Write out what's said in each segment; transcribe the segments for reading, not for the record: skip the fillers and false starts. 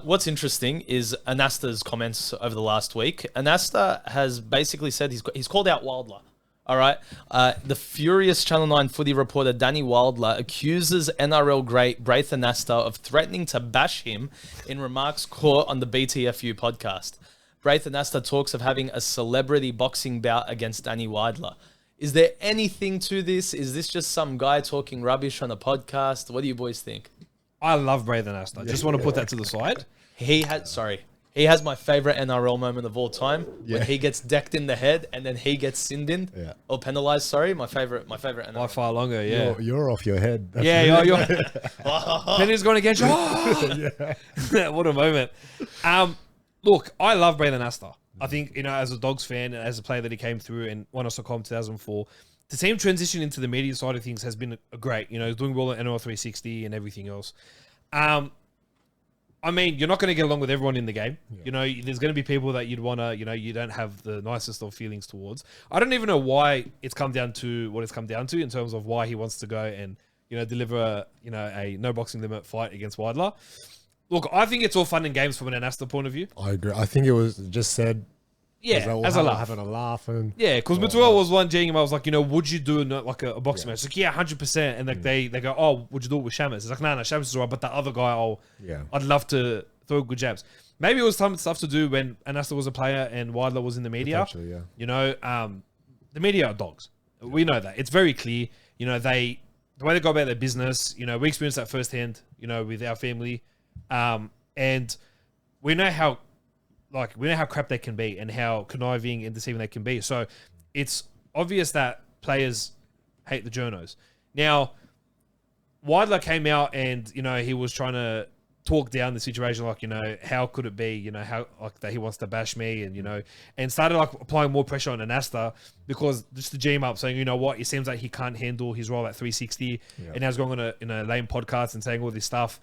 What's interesting is Anasta's comments over the last week. Anasta has basically said he's called out Weilder. All right. The furious Channel 9 footy reporter Danny Weilder accuses NRL great Braith Anasta of threatening to bash him in remarks caught on the BTFU podcast. Braith Anasta talks of having a celebrity boxing bout against Danny Weilder. Is there anything to this? Is this just some guy talking rubbish on a podcast? What do you boys think? I love Braith Anasta. Just want to put that to the side. He has my favorite NRL moment of all time when he gets decked in the head and then he gets sinned in or penalized. Sorry, my favorite NRL. By far longer, yeah. You're off your head. That's you're Penny's going against you. What a moment. Look, I love Braith Anasta. I think, as a Dogs fan, as a player that he came through and won us a comp 2004, to see him transition into the media side of things has been great. He's doing well at NRL 360 and everything else. I mean, you're not going to get along with everyone in the game. Yeah. There's going to be people that you'd want to, you don't have the nicest of feelings towards. I don't even know why it's come down to what it's come down to in terms of why he wants to go and, deliver a no boxing limit fight against Weidler. Look, I think it's all fun and games from an Anasta point of view. I agree. I think it was just said... Yeah, as a laugh. Having a laugh. Because Matua was one G'ing him. I was like, would you do a boxing match? It's like, yeah, 100%. And they go, oh, would you do it with Shamus? It's like, no, Shamus is all right, but the other guy, I'd love to throw good jabs. Maybe it was some stuff to do when Anasta was a player and Weidler was in the media. Potentially, yeah. The media are dogs. We know that. It's very clear. The way they go about their business, we experienced that firsthand, with our family. And we know how crap they can be and how conniving and deceiving they can be. So it's obvious that players hate the journos. Now, Weidler came out and, he was trying to talk down the situation, how could it be, how that he wants to bash me and started applying more pressure on Anasta because just to G him up saying, it seems like he can't handle his role at 360 and now he's going on a lame podcast and saying all this stuff.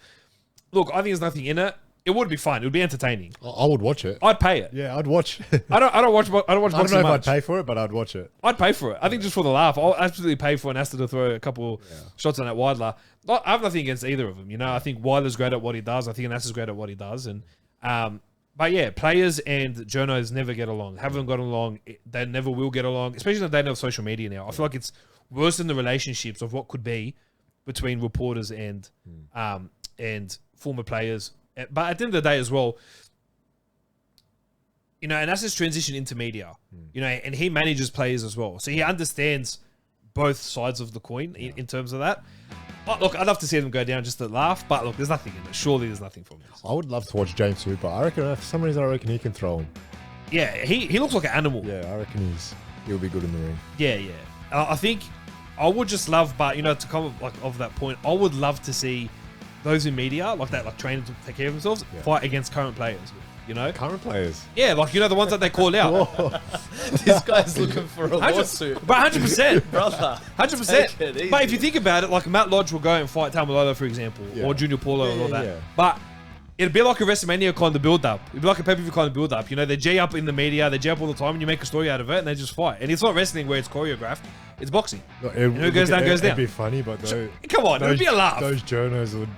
Look, I think there's nothing in it. It would be fun. It would be entertaining. I would watch it. I'd pay it. Yeah, I'd watch. I don't watch boxing. I don't know if much. I'd pay for it, but I'd watch it. I'd pay for it. I think just for the laugh. I'll absolutely pay for Anasta to throw a couple shots on that Weidler. I have nothing against either of them. I think Weidler's great at what he does. I think Anasta's great at what he does. And but yeah, players and journos never get along. Haven't got along. They never will get along, especially in the day of social media now. I feel like it's worse than the relationships of what could be between reporters and former players. But at the end of the day as well, and that's his transition into media, and he manages players as well. So he understands both sides of the coin in terms of that. Look, I'd love to see them go down just to laugh, but look, there's nothing in it. Surely there's nothing from this. I would love to watch James Hooper. I reckon for some reason, he can throw him. Yeah, he looks like an animal. Yeah, I reckon he'll be good in the ring. Yeah. I think I would just love, but to come of that point, I would love to see those in media, training to take care of themselves, fight against current players, Current players? Yeah, the ones that they call out. This guy's looking for a lawsuit. But 100%. Brother. 100%. But if you think about it, Matt Lodge will go and fight Tamalolo, for example, or Junior Paulo and all that. Yeah. But it'd be like a WrestleMania kind of build-up. It'd be like a pay-per-view kind of build-up. They G up in the media, they G up all the time, and you make a story out of it, and they just fight. And it's not wrestling where it's choreographed. It's boxing. No, who goes down, goes down. It'd be funny, but come on, it'd be a laugh. Those journos would...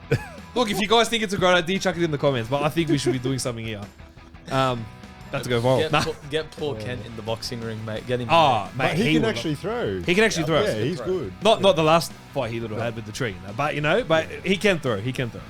Look, if you guys think it's a great idea, chuck it in the comments. But I think we should be doing something here. That's to go viral. Get poor Kent in the boxing ring, mate. Get him. Oh, mate, but he can actually throw. He can actually throw. Yeah, he's good. Not the last fight he had with the tree, but but he can throw. He can throw.